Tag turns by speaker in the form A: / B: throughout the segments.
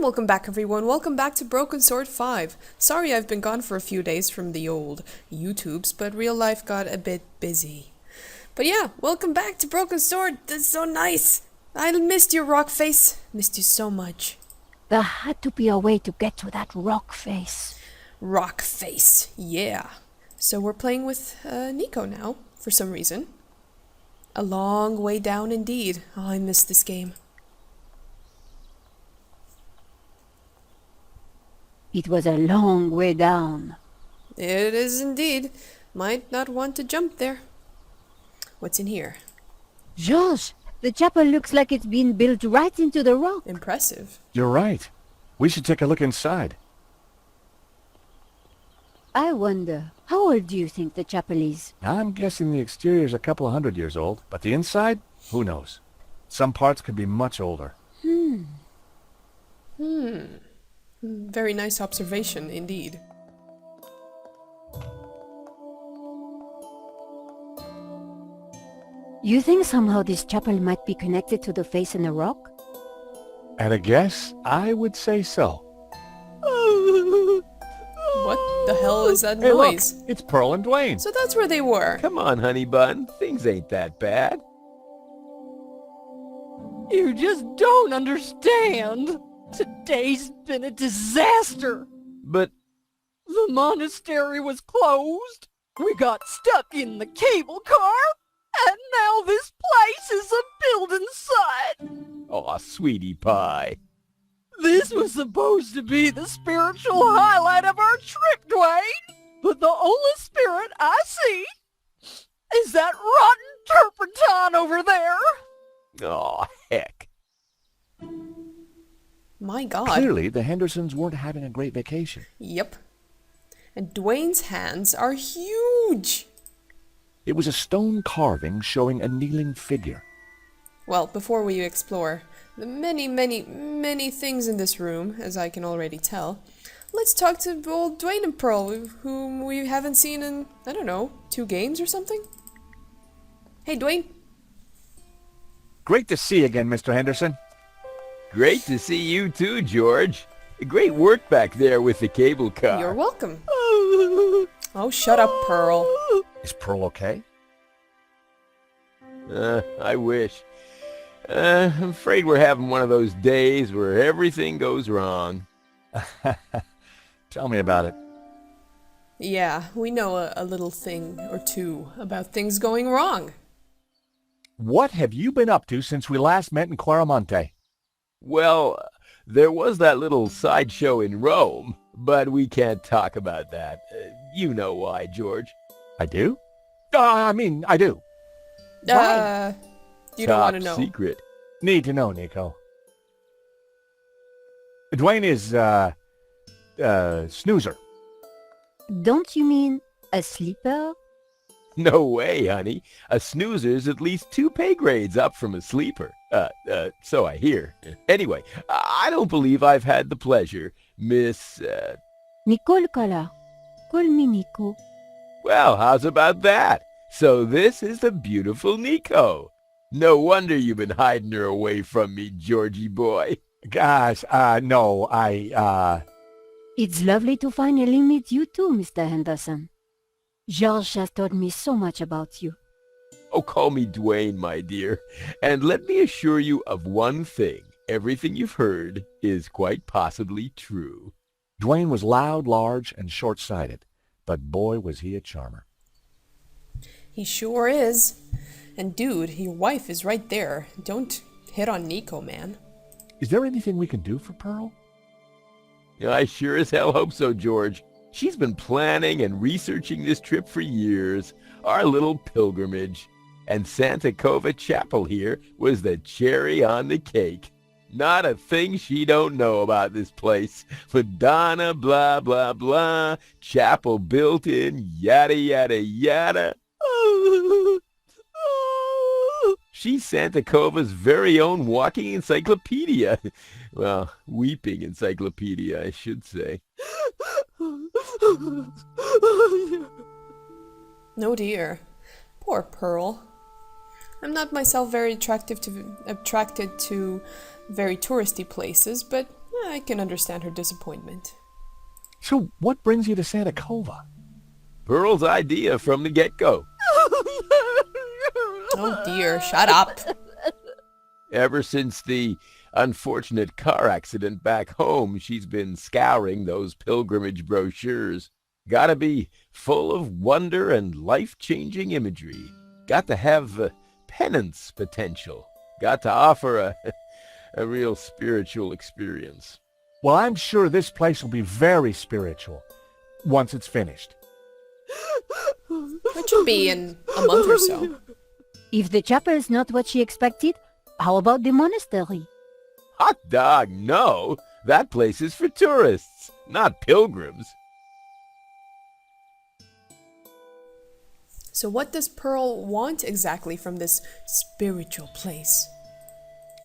A: And welcome back everyone, welcome back to Broken Sword 5. Sorry I've been gone for a few days from the old YouTubes, but real life got a bit busy. But yeah, welcome back to Broken Sword, that's so nice! I missed your rock face, missed you so much.
B: There had to be a way to get to that rock face.
A: Rock face, yeah. So we're playing with Nico now, for some reason. A long way down indeed. Oh, I missed this game.
B: It was a long way down.
A: It is indeed. Might not want to jump there. What's in here?
B: George, the chapel looks like it's been built right into the rock.
A: Impressive.
C: You're right. We should take a look inside.
B: I wonder, how old do you think the chapel is?
C: I'm guessing the exterior's a couple of 100 years old, but the inside? Who knows? Some parts could be much older.
A: Very nice observation indeed.
B: You think somehow this chapel might be connected to the face in the rock?
C: At a guess, I would say so.
A: What the hell is that
C: Hey,
A: noise?
C: look, it's Pearl and Dwayne.
A: So that's where they were.
D: Come on, honey bun. Things ain't that bad.
E: You just don't understand. Today's been a disaster.
D: But
E: The monastery was closed. We got stuck in the cable car. And now this place is a building site.
D: aw, sweetie pie.
E: This was supposed to be the spiritual highlight of our trip, Dwayne. But the only spirit I see is that rotten turpentine over there.
D: Aw, heck.
A: My god.
C: Clearly, the Hendersons weren't having a great vacation.
A: Yep. And Dwayne's hands are huge.
C: It was a stone carving showing a kneeling figure.
A: Well, before we explore the many things in this room, as I can already tell, let's talk to old Dwayne and Pearl, whom we haven't seen in, I don't know, 2 games or something? Hey, Dwayne.
C: Great to see you again, Mr. Henderson.
D: Great to see you too, George. Great work back there with the cable car.
A: You're welcome. Oh, shut up, Pearl.
C: Is Pearl okay?
D: I wish. I'm afraid we're having one of those days where everything goes wrong.
C: Tell me about it.
A: Yeah, we know a little thing or two about things going wrong.
C: What have you been up to since we last met in Claramonte?
D: Well, there was that little sideshow in Rome, but we can't talk about that. You know why, George.
C: I do? I do.
A: You don't want to know.
D: Top secret.
C: Need to know, Nico. Dwayne is, snoozer.
B: Don't you mean a sleeper?
D: No way, honey. A snoozer's at least 2 pay grades up from a sleeper. So I hear. Anyway, I don't believe I've had the pleasure, Miss,
B: Nicole Kala. Call me Nico.
D: Well, how's about that? So this is the beautiful Nico. No wonder you've been hiding her away from me, Georgie boy.
C: Gosh, no,
B: It's lovely to finally meet you too, Mr. Henderson. George has told me so much about you.
D: Oh, call me Dwayne, my dear. And let me assure you of one thing. Everything you've heard is quite possibly true.
C: Dwayne was loud, large, and short-sighted, but boy was he a charmer.
A: He sure is. And dude, your wife is right there. Don't hit on Nico, man.
C: Is there anything we can do for Pearl?
D: I sure as hell hope so, George. She's been planning and researching this trip for years, our little pilgrimage. And Santa Cova Chapel here was the cherry on the cake. Not a thing she don't know about this place. Madonna, blah, blah, blah. Chapel built in, yada, yada, yada. She's Santa Cova's very own walking encyclopedia. Well, weeping encyclopedia, I should say.
A: No dear. Poor Pearl. I'm not myself very attracted to very touristy places, but I can understand her disappointment.
C: So what brings you to Santa Cova?
D: Pearl's idea from the get-go.
A: Oh dear, shut up.
D: Ever since the unfortunate car accident back home, she's been scouring those pilgrimage brochures. Gotta be full of wonder and life-changing imagery. Got to have penance potential. Got to offer a real spiritual experience.
C: Well, I'm sure this place will be very spiritual once it's finished.
A: Which should be in a month or so.
B: If the chapel is not what she expected, how about the monastery?
D: Hot dog, no. That place is for tourists, not pilgrims.
A: So what does Pearl want exactly from this spiritual place?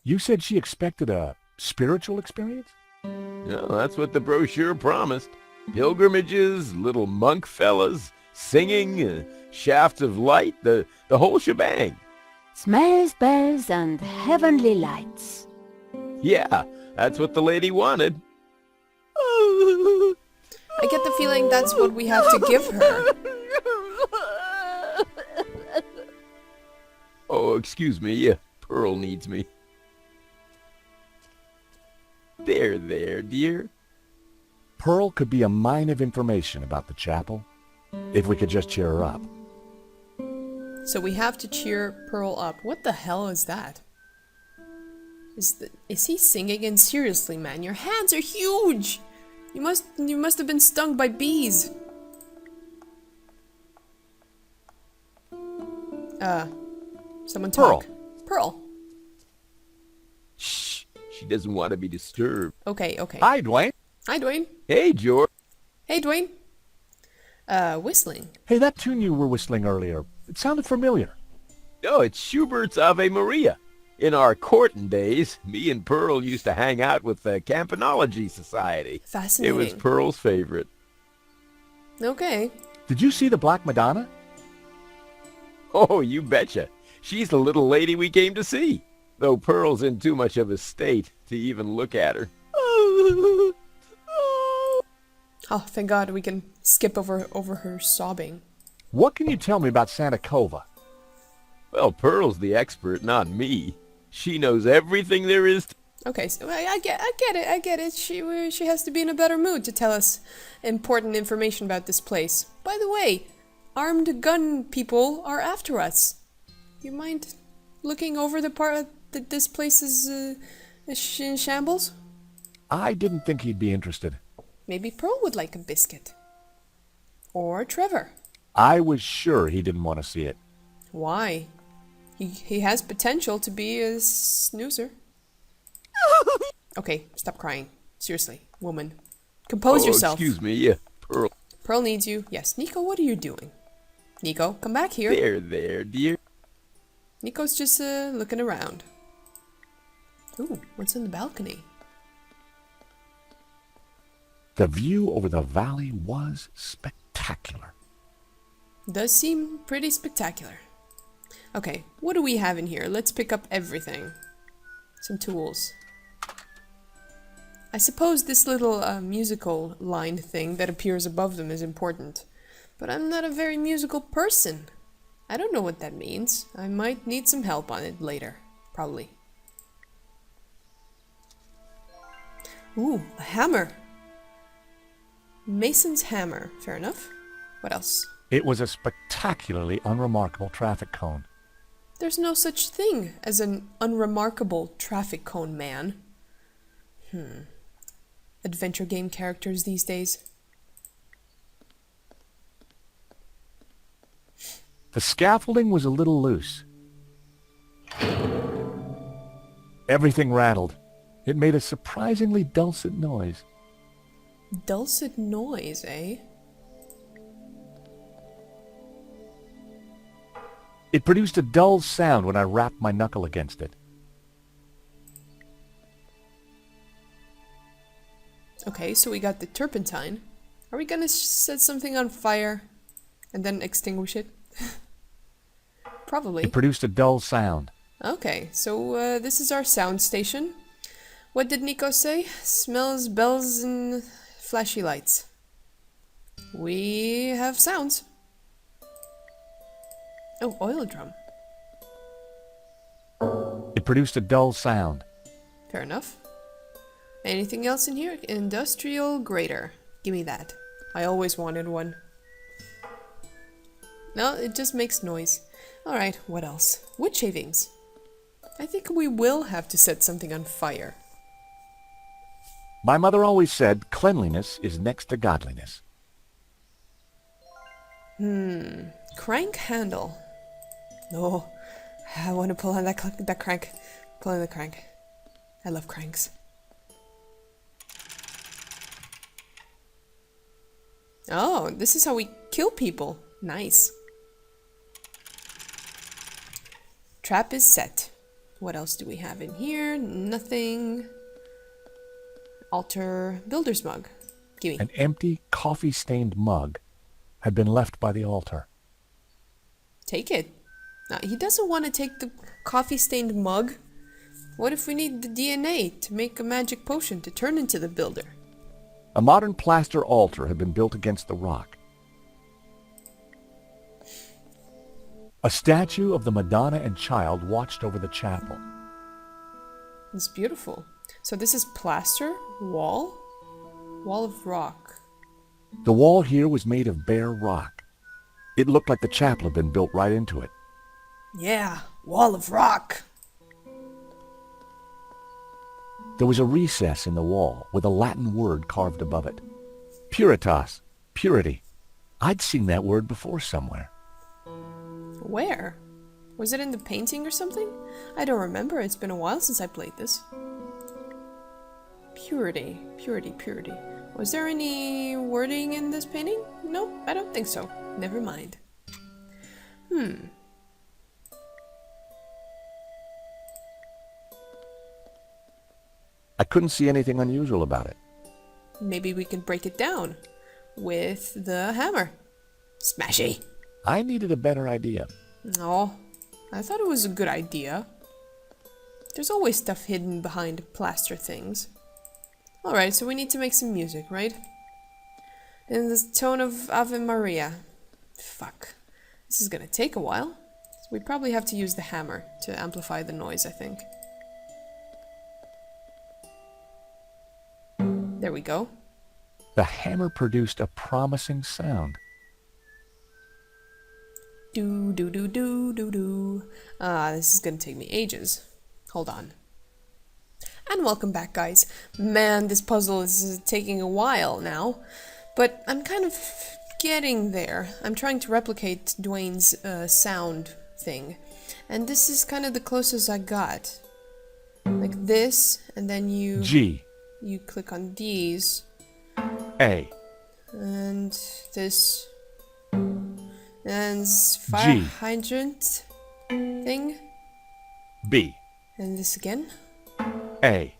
C: You said she expected a spiritual experience?
D: No, that's what the brochure promised. Pilgrimages, little monk fellas, singing, shafts of light, the whole shebang.
B: Smells, bells, and heavenly lights.
D: Yeah, that's what the lady wanted.
A: I get the feeling that's what we have to give her.
D: Oh, excuse me, Pearl needs me. There, dear.
C: Pearl could be a mine of information about the chapel if we could just cheer her up.
A: So we have to cheer Pearl up. What the hell is that? Is he singing? And seriously, man, your hands are huge. You must have been stung by bees. Someone talk. Pearl.
D: Shh. She doesn't want to be disturbed.
A: Okay.
C: Hi, Dwayne.
A: Hi, Dwayne.
D: Hey, George.
A: Hey, Dwayne. Whistling.
C: Hey, that tune you were whistling earlier, it sounded familiar.
D: No, it's Schubert's Ave Maria. In our courting days, me and Pearl used to hang out with the Campanology Society.
A: Fascinating.
D: It was Pearl's favorite.
A: Okay.
C: Did you see the Black Madonna?
D: Oh, you betcha. She's the little lady we came to see. Though Pearl's in too much of a state to even look at her.
A: Oh, thank God we can skip over her sobbing.
C: What can you tell me about Santa Cova?
D: Well, Pearl's the expert, not me. She knows everything there is to...
A: Okay, so I get it. She has to be in a better mood to tell us important information about this place. By the way, armed gun people are after us. You mind looking over the part that this place is in shambles?
C: I didn't think he'd be interested.
A: Maybe Pearl would like a biscuit. Or Trevor.
C: I was sure he didn't want to see it.
A: Why? He has potential to be a snoozer. Okay, stop crying. Seriously, woman. Compose yourself.
D: Excuse me, Pearl.
A: Pearl needs you. Yes, Nico, what are you doing? Nico, come back here.
D: There, dear.
A: Nico's just looking around. Ooh, what's in the balcony?
C: The view over the valley was spectacular.
A: Does seem pretty spectacular. Okay, what do we have in here? Let's pick up everything. Some tools. I suppose this little musical line thing that appears above them is important. But I'm not a very musical person. I don't know what that means. I might need some help on it later. Probably. Ooh, a hammer. Mason's hammer. Fair enough. What else?
C: It was a spectacularly unremarkable traffic cone.
A: There's no such thing as an unremarkable traffic cone, man. Adventure game characters these days.
C: The scaffolding was a little loose. Everything rattled. It made a surprisingly dulcet noise.
A: Dulcet noise, eh?
C: It produced a dull sound when I rapped my knuckle against it.
A: Okay, so we got the turpentine. Are we gonna set something on fire and then extinguish it? Probably.
C: It produced a dull sound.
A: Okay, so this is our sound station. What did Nico say? Smells, bells, and flashy lights. We have sounds. Oh, oil drum.
C: It produced a dull sound.
A: Fair enough. Anything else in here? Industrial grater. Give me that. I always wanted one. No, it just makes noise. Alright, what else? Wood shavings. I think we will have to set something on fire.
C: My mother always said cleanliness is next to godliness.
A: Crank handle. No, I want to pull on that crank. Pull on the crank. I love cranks. Oh, this is how we kill people. Nice. Trap is set. What else do we have in here? Nothing. Altar builder's mug. Gimme.
C: An empty, coffee-stained mug had been left by the altar.
A: Take it. He doesn't want to take the coffee-stained mug. What if we need the DNA to make a magic potion to turn into the builder?
C: A modern plaster altar had been built against the rock. A statue of the Madonna and Child watched over the chapel.
A: It's beautiful. So this is plaster? Wall? Wall of rock.
C: The wall here was made of bare rock. It looked like the chapel had been built right into it.
A: Yeah, wall of rock.
C: There was a recess in the wall with a Latin word carved above it. Puritas, purity. I'd seen that word before somewhere.
A: Where? Was it in the painting or something? I don't remember. It's been a while since I played this. Purity, purity, purity. Was there any wording in this painting? No, I don't think so. Never mind.
C: I couldn't see anything unusual about it.
A: Maybe we can break it down with the hammer. Smashy.
C: I needed a better idea.
A: Oh, I thought it was a good idea. There's always stuff hidden behind plaster things. Alright, so we need to make some music, right? In the tone of Ave Maria. Fuck. This is gonna take a while. So we probably have to use the hammer to amplify the noise, I think. There we go.
C: The hammer produced a promising sound.
A: Do do do do do do. This is gonna take me ages. Hold on. And welcome back, guys. Man, this puzzle is taking a while now, but I'm kind of getting there. I'm trying to replicate Dwayne's sound thing, and this is kind of the closest I got. Like this, and then you click on these.
C: A.
A: And this. And fire hydrant thing.
C: B.
A: And this again.
C: A.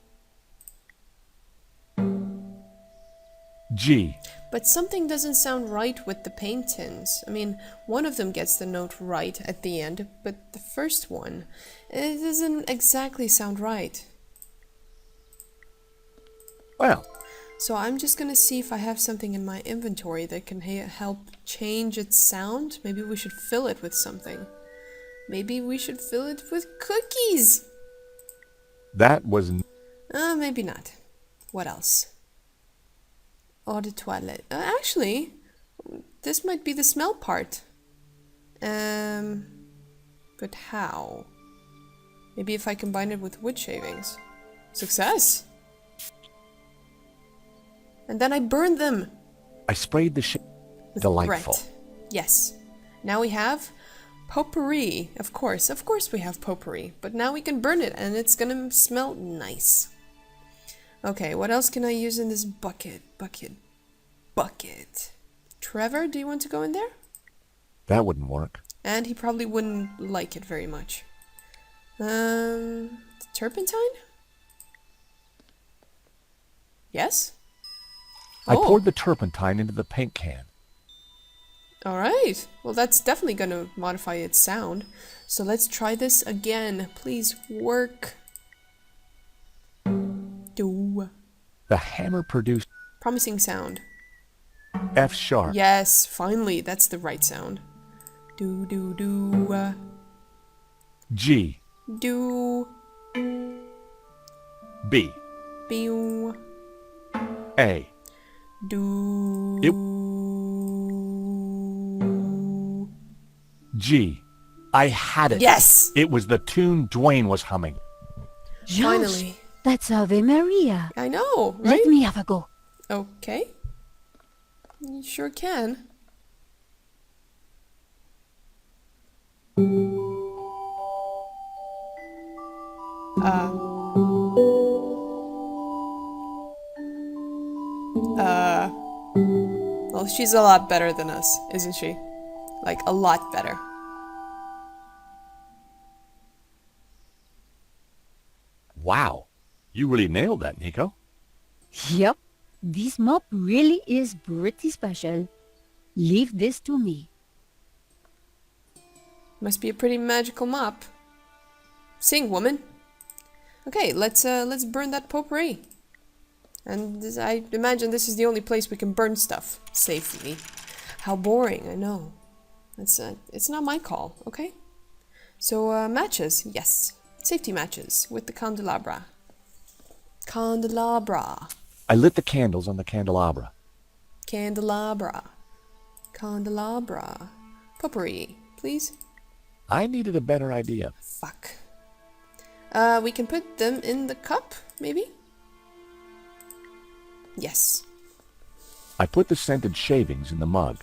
C: G.
A: But something doesn't sound right with the paintings. I mean, one of them gets the note right at the end, but the first one, it doesn't exactly sound right.
C: Well,
A: So I'm just gonna see if I have something in my inventory that can help change its sound. Maybe we should fill it with something. Maybe we should fill it with cookies!
C: that was...
A: Maybe not. What else? Eau de toilette. Actually, this might be the smell part. But how? Maybe if I combine it with wood shavings. Success! And then I burned them!
C: I sprayed the
A: With
C: delightful.
A: Brett. Yes. Now we have potpourri. Of course we have potpourri. But now we can burn it and it's gonna smell nice. Okay, what else can I use in this bucket? Bucket. Trevor, do you want to go in there?
C: That wouldn't work.
A: And he probably wouldn't like it very much. Turpentine? Yes?
C: I poured the turpentine into the paint can.
A: Alright. Well, that's definitely going to modify its sound. So let's try this again. Please work.
C: The hammer produced
A: Promising sound.
C: F sharp.
A: Yes, finally, that's the right sound. Do, do, do,
C: G.
A: do,
C: B.
A: pew,
C: A.
A: do,
C: G. I had it.
A: Yes!
C: It was the tune Dwayne was humming.
B: George,
A: Finally.
B: that's Ave Maria.
A: I know, right?
B: Let me have a go.
A: Okay. You sure can. Well, she's a lot better than us, isn't she? Like, a lot better.
C: Wow. You really nailed that, Nico.
B: Yep, this mop really is pretty special. Leave this to me.
A: Must be a pretty magical mop. Sing, woman. Okay, let's burn that potpourri. And I imagine this is the only place we can burn stuff safely. How boring, I know. It's not my call, okay? So, matches, yes. Safety matches with the candelabra. Candelabra.
C: I lit the candles on the candelabra.
A: Candelabra. Candelabra. Potpourri, please.
C: I needed a better idea.
A: Fuck. We can put them in the cup, maybe? Yes.
C: I put the scented shavings in the mug.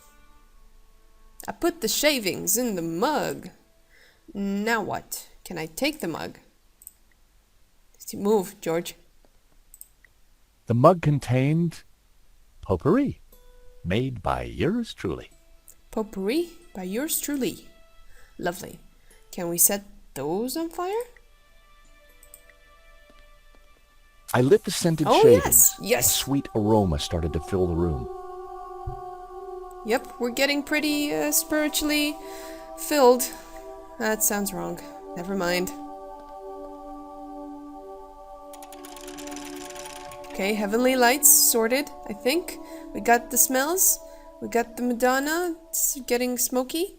A: I put the shavings in the mug. Now what? Can I take the mug? Move, George.
C: The mug contained potpourri, made by yours truly.
A: Potpourri by yours truly. Lovely. Can we set those on fire?
C: I lit the scented
A: Oh,
C: shavings.
A: yes, yes.
C: A sweet aroma started to fill the room.
A: Yep, we're getting pretty spiritually filled. That sounds wrong. Never mind. Okay, heavenly lights sorted, I think. We got the smells. We got the Madonna. It's getting smoky.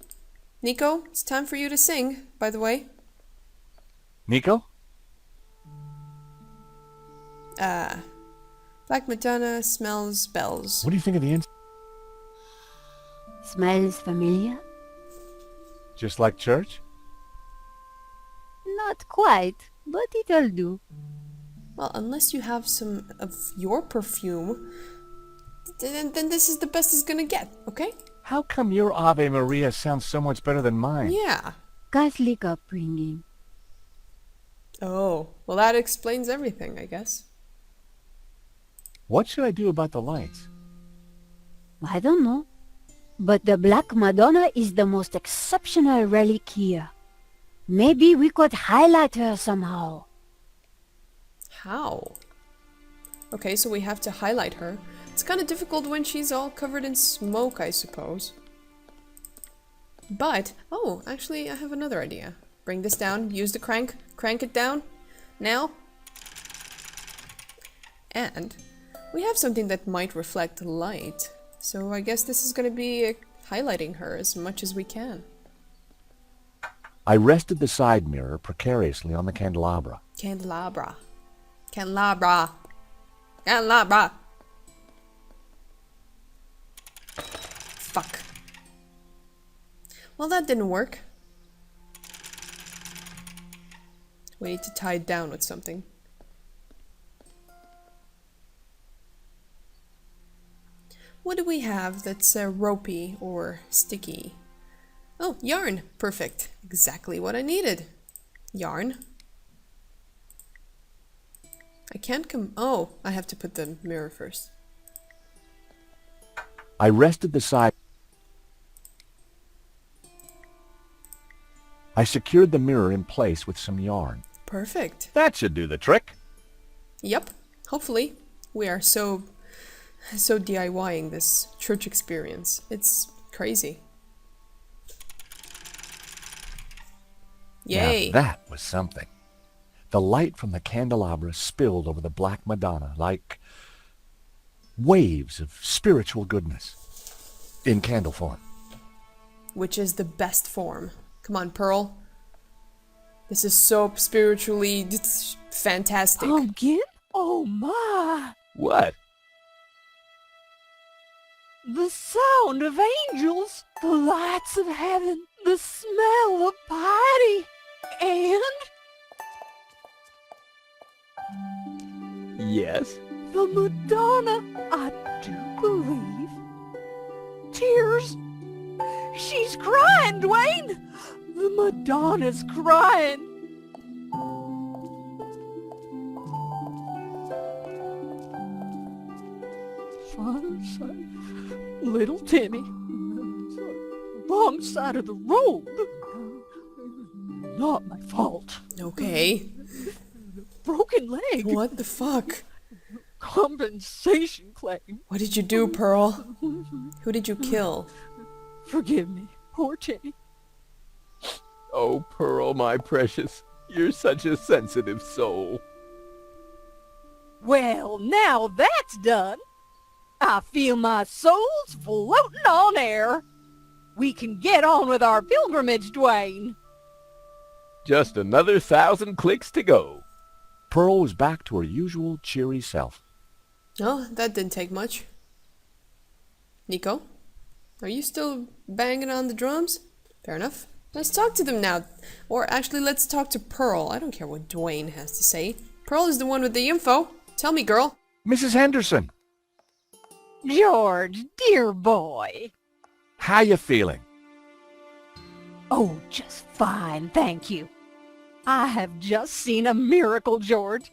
A: Nico, it's time for you to sing, by the way.
C: Nico?
A: Black Madonna smells bells.
C: What do you think of the
B: Smells familiar?
C: Just like church?
B: Not quite, but it'll do.
A: Well, unless you have some of your perfume, then this is the best it's gonna get, okay?
C: How come your Ave Maria sounds so much better than mine?
A: Yeah.
B: Catholic upbringing.
A: Oh, well that explains everything, I guess.
C: What should I do about the lights?
B: I don't know. But the Black Madonna is the most exceptional relic here. Maybe we could highlight her somehow.
A: How? Okay, so we have to highlight her. It's kind of difficult when she's all covered in smoke, I suppose. But, oh, actually, I have another idea. Bring this down, use the crank it down. Now. And we have something that might reflect light. So I guess this is going to be highlighting her as much as we can.
C: I rested the side mirror precariously on the candelabra.
A: Candelabra. Candelabra. Candelabra. Fuck. Well, that didn't work. We need to tie it down with something. What do we have that's ropey or sticky? Oh, yarn. Perfect. Exactly what I needed. Yarn. I can't oh, I have to put the mirror first.
C: I rested the side. I secured the mirror in place with some yarn.
A: Perfect.
C: That should do the trick.
A: Yep. Hopefully. We are so DIYing this church experience. It's crazy. Yay.
C: Now that was something. The light from the candelabra spilled over the Black Madonna like Waves of spiritual goodness. In candle form.
A: Which is the best form. Come on, Pearl. This is so spiritually fantastic.
E: Pumpkin? Oh my!
D: What?
E: The sound of angels, the lights of heaven, the smell of piety, and
D: Yes?
E: the Madonna, I do believe. Tears. She's crying, Dwayne! The Madonna's crying. Father, son, little Timmy. Wrong side of the road. Not my fault.
A: Okay.
E: Broken leg.
A: What the fuck?
E: Compensation claim.
A: What did you do, Pearl? Who did you kill?
E: Forgive me, poor Timmy.
D: Oh, Pearl, my precious. You're such a sensitive soul.
E: Well, now that's done. I feel my soul's floating on air. We can get on with our pilgrimage, Dwayne.
D: Just another 1,000 clicks to go.
C: Pearl was back to her usual cheery self.
A: Oh, that didn't take much. Nico? Are you still banging on the drums? Fair enough. Let's talk to them now. Or actually, let's talk to Pearl. I don't care what Dwayne has to say. Pearl is the one with the info. Tell me, girl.
C: Mrs. Henderson,
E: George, dear boy.
C: how you feeling?
E: Oh, just fine, thank you. I have just seen a miracle, George.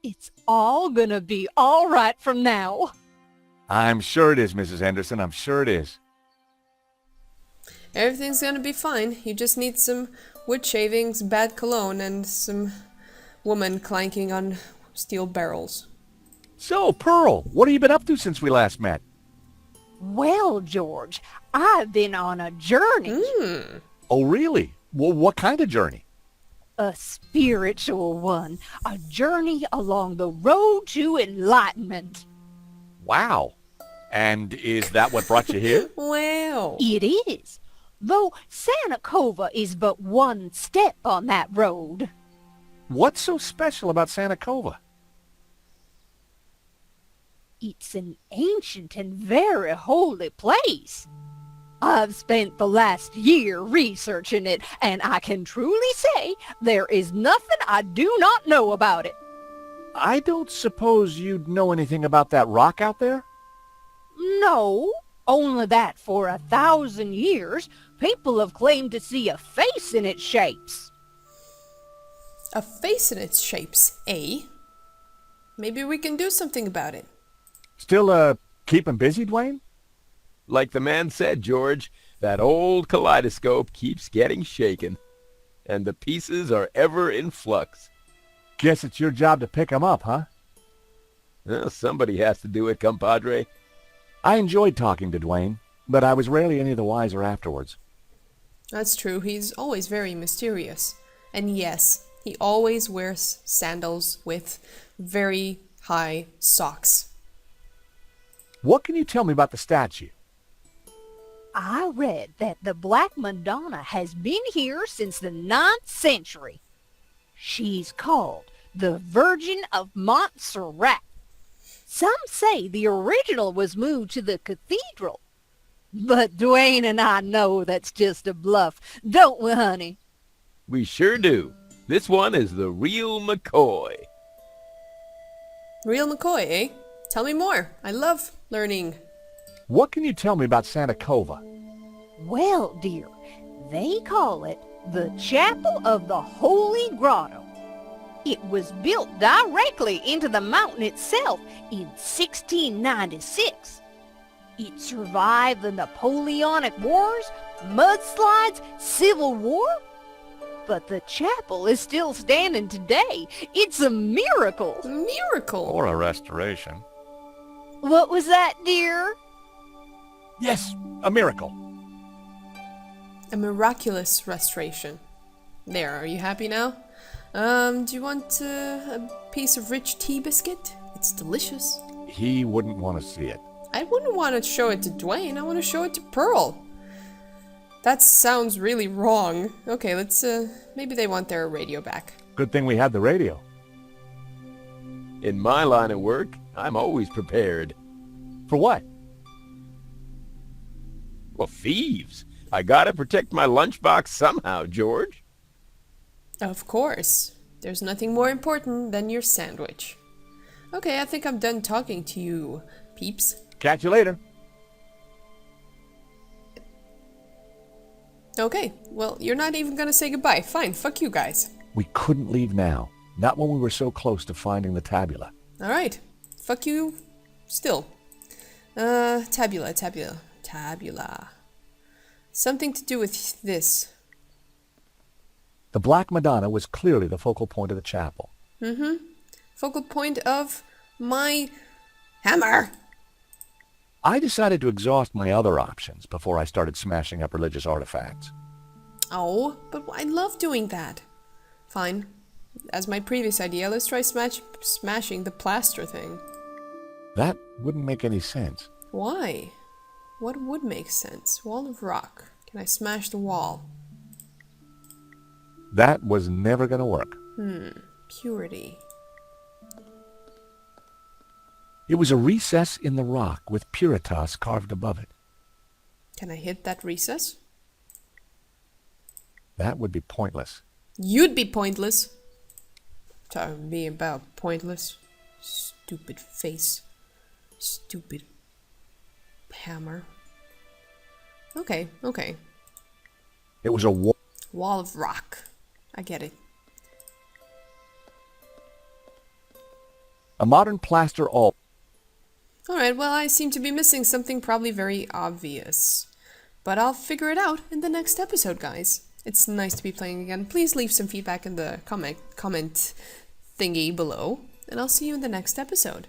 E: It's all gonna be all right from now.
C: I'm sure it is, Mrs. Henderson. I'm sure it is.
A: Everything's gonna be fine. You just need some wood shavings, bad cologne, and some woman clanking on steel barrels.
C: So, Pearl, what have you been up to since we last met?
E: Well, George, I've been on a journey.
C: Oh, really? Well, what kind of journey?
E: A spiritual one. A journey along the road to enlightenment.
C: Wow. And is that what brought you here?
A: Wow.
E: It is. Though Santa Cova is but one step on that road.
C: What's so special about Santa Cova?
E: It's an ancient and very holy place. I've spent the last year researching it, and I can truly say there is nothing I do not know about it.
C: I don't suppose you'd know anything about that rock out there?
E: No, only that for 1,000 years, people have claimed to see a face in its shapes.
A: A face in its shapes, eh? Maybe we can do something about it.
C: Still, keeping busy, Dwayne?
D: Like the man said, George, that old kaleidoscope keeps getting shaken, and the pieces are ever in flux.
C: Guess it's your job to pick 'em up, huh?
D: Well, somebody has to do it, compadre.
C: I enjoyed talking to Dwayne, but I was rarely any the wiser afterwards.
A: That's true. He's always very mysterious. And yes, he always wears sandals with very high socks.
C: What can you tell me about the statue?
E: I read that the Black Madonna has been here since the 9th century. She's called the Virgin of Montserrat. Some say the original was moved to the cathedral. But Dwayne and I know that's just a bluff, don't we, honey?
D: We sure do. This one is the real McCoy.
A: Real McCoy, eh? Tell me more. I love learning.
C: What can you tell me about Santa Cova?
E: Well, dear, they call it the Chapel of the Holy Grotto. It was built directly into the mountain itself in 1696. It survived the Napoleonic Wars, mudslides, Civil War. But the chapel is still standing today. It's a miracle.
A: Miracle.
C: Or a restoration.
E: What was that, dear?
C: Yes, a miracle.
A: A miraculous restoration. There, are you happy now? Do you want a piece of rich tea biscuit? It's delicious.
C: He wouldn't want to see it.
A: I wouldn't want to show it to Dwayne. I want to show it to Pearl. That sounds really wrong. Okay, let's, maybe they want their radio back.
C: Good thing we had the radio.
D: In my line of work, I'm always prepared.
C: For what?
D: Well, thieves. I gotta protect my lunchbox somehow, George.
A: Of course. There's nothing more important than your sandwich. Okay, I think I'm done talking to you, peeps.
C: Catch you later.
A: Okay, well, you're not even gonna say goodbye. Fine, fuck you guys.
C: We couldn't leave now. Not when we were so close to finding the tabula.
A: Alright, fuck you still. Tabula. Something to do with this.
C: The Black Madonna was clearly the focal point of the chapel.
A: Focal point of my hammer.
C: I decided to exhaust my other options before I started smashing up religious artifacts.
A: Oh, but I love doing that. Fine. As my previous idea, let's try smashing the plaster thing.
C: That wouldn't make any sense.
A: Why? What would make sense? Wall of rock. Can I smash the wall?
C: That was never going to work.
A: Purity.
C: It was a recess in the rock with Puritas carved above it.
A: Can I hit that recess?
C: That would be pointless.
A: You'd be pointless. Talking to me about pointless. Stupid face. Stupid hammer. Okay.
C: It was a wall.
A: Wall of rock. I get it.
C: A modern plaster all.
A: Alright, well, I seem to be missing something probably very obvious. But I'll figure it out in the next episode, guys. It's nice to be playing again. Please leave some feedback in the comment thingy below. And I'll see you in the next episode.